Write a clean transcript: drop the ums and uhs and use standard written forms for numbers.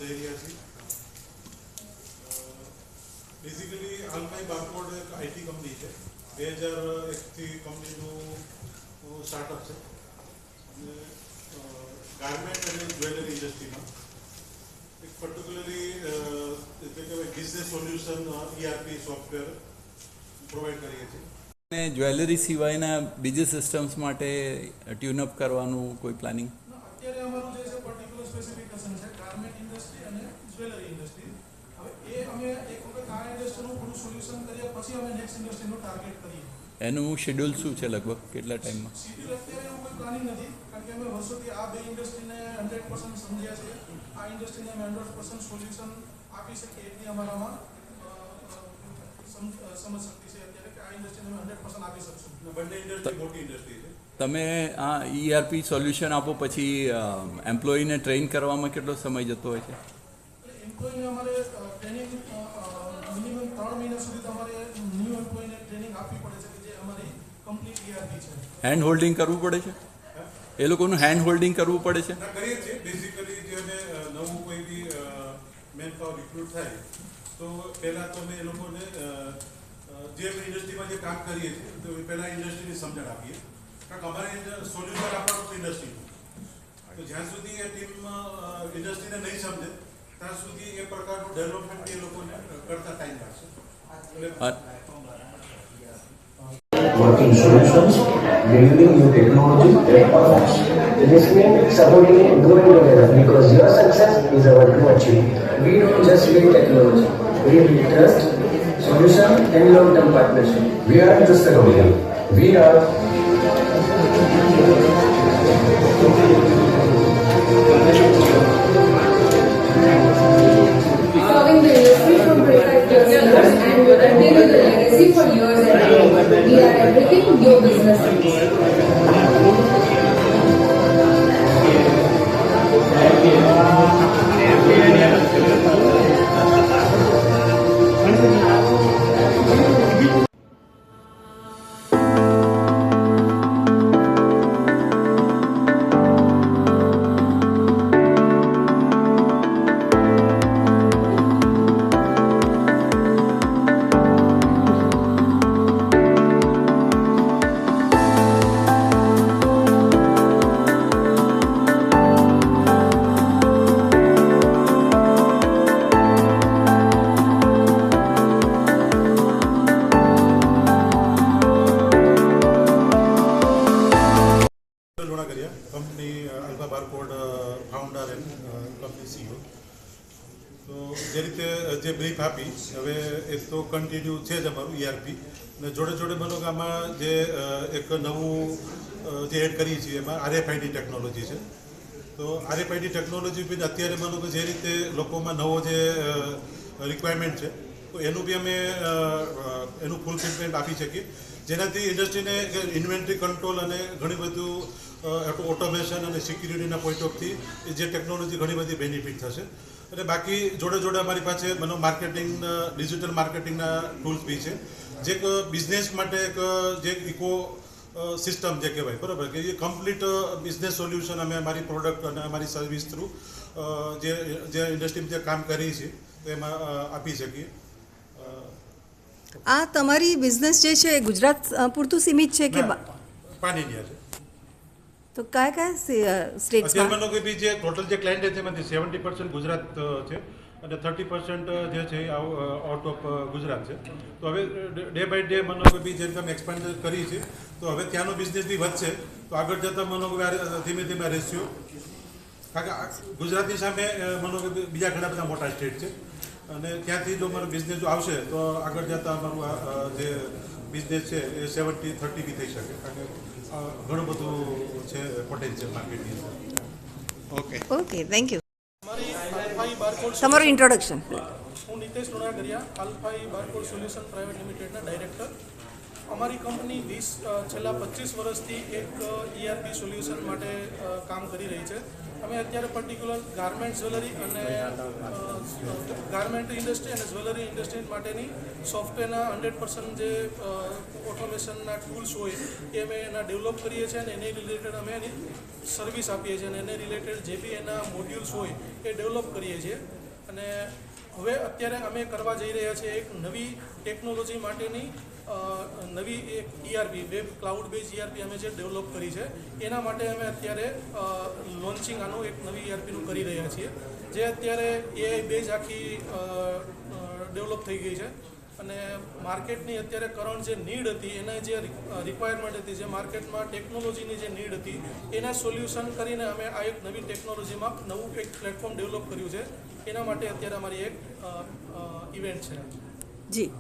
જઈ રહ્યા છીએ. બેઝિકલી આલ્ફાઈ બારકોડ એક આઈટી કંપની છે. 2001થી કંપનીનું સ્ટાર્ટઅપ છે. અને ગાર્મેન્ટ અને જ્વેલરી ઇન્ડસ્ટ્રીમાં એક પર્ટિક્યુલરલી એટલે કે business solution ERP software provide કરીએ છીએ. અને જ્વેલરી સિવાયના બીજી સિસ્ટમ્સ માટે ટ્યુનઅપ કરવાનું કોઈ પ્લાનિંગ? અત્યારે અમારું જે છે પર્ટિક્યુલર સ્પેસિફિકેશન છે ગાર્મેન્ટ ઇન્ડસ્ટ્રી અને જ્વેલરી ઇન્ડસ્ટ્રી. હવે એ અમે એક વખત આ ઇન્ડસ્ટ્રીનું પૂરું સોલ્યુશન કરીએ પછી અમે નેક્સ્ટ ઇન્ડસ્ટ્રીનું ટાર્ગેટ કરીએ. એનું શેડ્યુલ શું છે લગભગ કેટલા ટાઈમમાં? શેડ્યુલ અત્યારે એવું કોઈ પ્લાનિંગ નથી કારણ કે અમે વર્ષોથી આ બે ઇન્ડસ્ટ્રીને 100% સમજ્યા છે. આ ઇન્ડસ્ટ્રીને અમે 100% સોલ્યુશન આપી શકીએ એટલી અમારામાં સમજ શક્તિ છે અત્યારે કે આ ઇન્ડસ્ટ્રીને અમે 100% આપી શકશું. બંને ઇન્ડસ્ટ્રી મોટી ઇન્ડસ્ટ્રી છે. તમે આ ERP સોલ્યુશન આપો પછી એમ્પ્લોયીને ટ્રેન કરવામાં કેટલો સમય જતો હોય છે? એમ્પ્લોયીને અમારે ટ્રેનિંગ મિનિમમ 3 મહિના સુધી તમારે ન્યૂ એમ્પ્લોયીને ટ્રેનિંગ આપવી પડે છે કે જે અમારી કમ્પ્લીટ ERP છે. હેન્ડ હોલ્ડિંગ કરવું પડે છે? એ લોકોનું હેન્ડ હોલ્ડિંગ કરવું પડે છે? કરીએ છીએ. બેઝિકલી જેને નવું કોઈ બી મેન પાવર રિક્રુટ થાય તો પહેલાં તો અમે એ લોકોને જે ઇન્ડસ્ટ્રીમાં જે કામ કરીએ છીએ તો પહેલાં ઇન્ડસ્ટ્રીની સમજણ આપીએ. કારણ કે અમારે સોલ્યુશન આપવાનું ઇન્ડસ્ટ્રીનું તો જ્યાં સુધી એ ટીમ ઇન્ડસ્ટ્રીને નહીં સમજે ત્યાં સુધી એ પ્રકારનું ડેવલપમેન્ટ એ લોકોને કરતા ટાઈમ લાગશે. Working solutions, building new technology that performs. This means supporting and growing together because your success is our true achievement. We don't just build technology, we build trust, solution and long-term partnership. We aren't just a company, we are serving the industry from 25 years and will continue the legacy for years and years. We are everything your business needs. Company alpha barcode founder and company CEO. તો જે રીતે જે brief આપી હવે એ તો continue છે જ અમારું ERP અને જોડે જોડે માનો કે આમાં જે એક નવું જે એડ કરીએ છીએ એમાં RFID ટેકનોલોજી છે. તો RFID ટેકનોલોજી બી અત્યારે માનો કે જે રીતે લોકોમાં નવો જે રિક્વાયરમેન્ટ છે તો એનું બી અમે એનું ફૂલફિલમેન્ટ આપી શકીએ જેનાથી ઇન્ડસ્ટ્રીને ઇન્વેન્ટરી કંટ્રોલ અને ઘણી બધું ઓટોમેશન અને સિક્યુરિટીના પોઈન્ટ ઓફથી જે ટેકનોલોજી ઘણી બધી બેનિફિટ થશે. અને બાકી જોડે જોડે અમારી પાસે માર્કેટિંગ ડિજિટલ માર્કેટિંગના ટૂલ્સ બી છે જે એક બિઝનેસ માટે એક જે ઇકો સિસ્ટમ જે કહેવાય બરાબર કે એ કમ્પ્લીટ બિઝનેસ સોલ્યુશન અમે અમારી પ્રોડક્ટ અને અમારી સર્વિસ થ્રુ જે ઇન્ડસ્ટ્રીમાં જે કામ કરીએ છીએ તો એમાં આપી શકીએ. આ તમારી બિઝનેસ જે છે એ ગુજરાત પૂરતું સીમિત છે કે પાન ઇન્ડિયા છે? તો કયા સ્ટેટ્સમાં? અત્યારે કે બી જે ટોટલ જે ક્લાયન્ટ છે એમાંથી 70% ગુજરાત છે અને 30% જે છે આઉટ ઓફ ગુજરાત છે. તો હવે ડે બાય ડે માનો કે બી જેમ તમે એક્સપાન્ડ કરી છે તો હવે ત્યાંનો બિઝનેસ બી વધશે તો આગળ જતાં માનો કે ધીમે ધીમે રેશિયો કારણ કે ગુજરાતની સામે માનો કે બીજા ઘણા બધા મોટા સ્ટેટ છે અને ત્યાંથી જો મારો બિઝનેસ જો આવશે તો આગળ જતાં અમારું જે બિઝનેસ છે એ 70-30 બી થઈ શકે કારણ કે ઘણું બધું છે પોટેન્શિયલ માર્કેટની અંદર. Okay thank you. અમારી આલ્ફાઈ બારકોડ તમારું ઇન્ટ્રોડક્શન. હું નિતેશ લુણાગરિયા, આલ્ફાઈ બારકોડ સોલ્યુશન પ્રાઇવેટ લિમિટેડના ડાયરેક્ટર. અમારી કંપની છેલ્લા 25 વર્ષથી એક ERP સોલ્યુશન માટે કામ કરી રહી છે અમે અત્યારે પર્ટિક્યુલર ગાર્મેન્ટ જ્વેલરી અને ગાર્મેન્ટ ઇન્ડસ્ટ્રી અને જ્વેલરી ઇન્ડસ્ટ્રી માટેની સોફ્ટવેરના 100% જે ઓટોમેશનના ટૂલ્સ હોય એ અમે એના ડેવલપ કરીએ છીએ અને એની રિલેટેડ અમે એની સર્વિસ આપીએ છીએ અને એને રિલેટેડ જે બી એના મોડ્યુલ્સ હોય એ ડેવલપ કરીએ છીએ. અને હવે અત્યારે અમે કરવા જઈ રહ્યા છીએ એક નવી ટેકનોલોજી માટેની નવી એક ERP web cloud base ERP અમે જે ડેવલપ કરી છે એના માટે અમે અત્યારે લોન્ચિંગ આનું એક નવી ERPનું કરી રહ્યા છીએ જે અત્યારે AI બેઝ આખી ડેવલપ થઈ ગઈ છે અને માર્કેટની અત્યારે કરંટ જે નીડ હતી એને જે રિક્વાયરમેન્ટ હતી જે માર્કેટમાં ટેકનોલોજીની જે નીડ હતી એના સોલ્યુશન કરીને અમે આ એક નવી ટેકનોલોજીમાં નવું એક પ્લેટફોર્મ ડેવલપ કર્યું છે. એના માટે અત્યારે અમારી એક ઇવેન્ટ છે. જી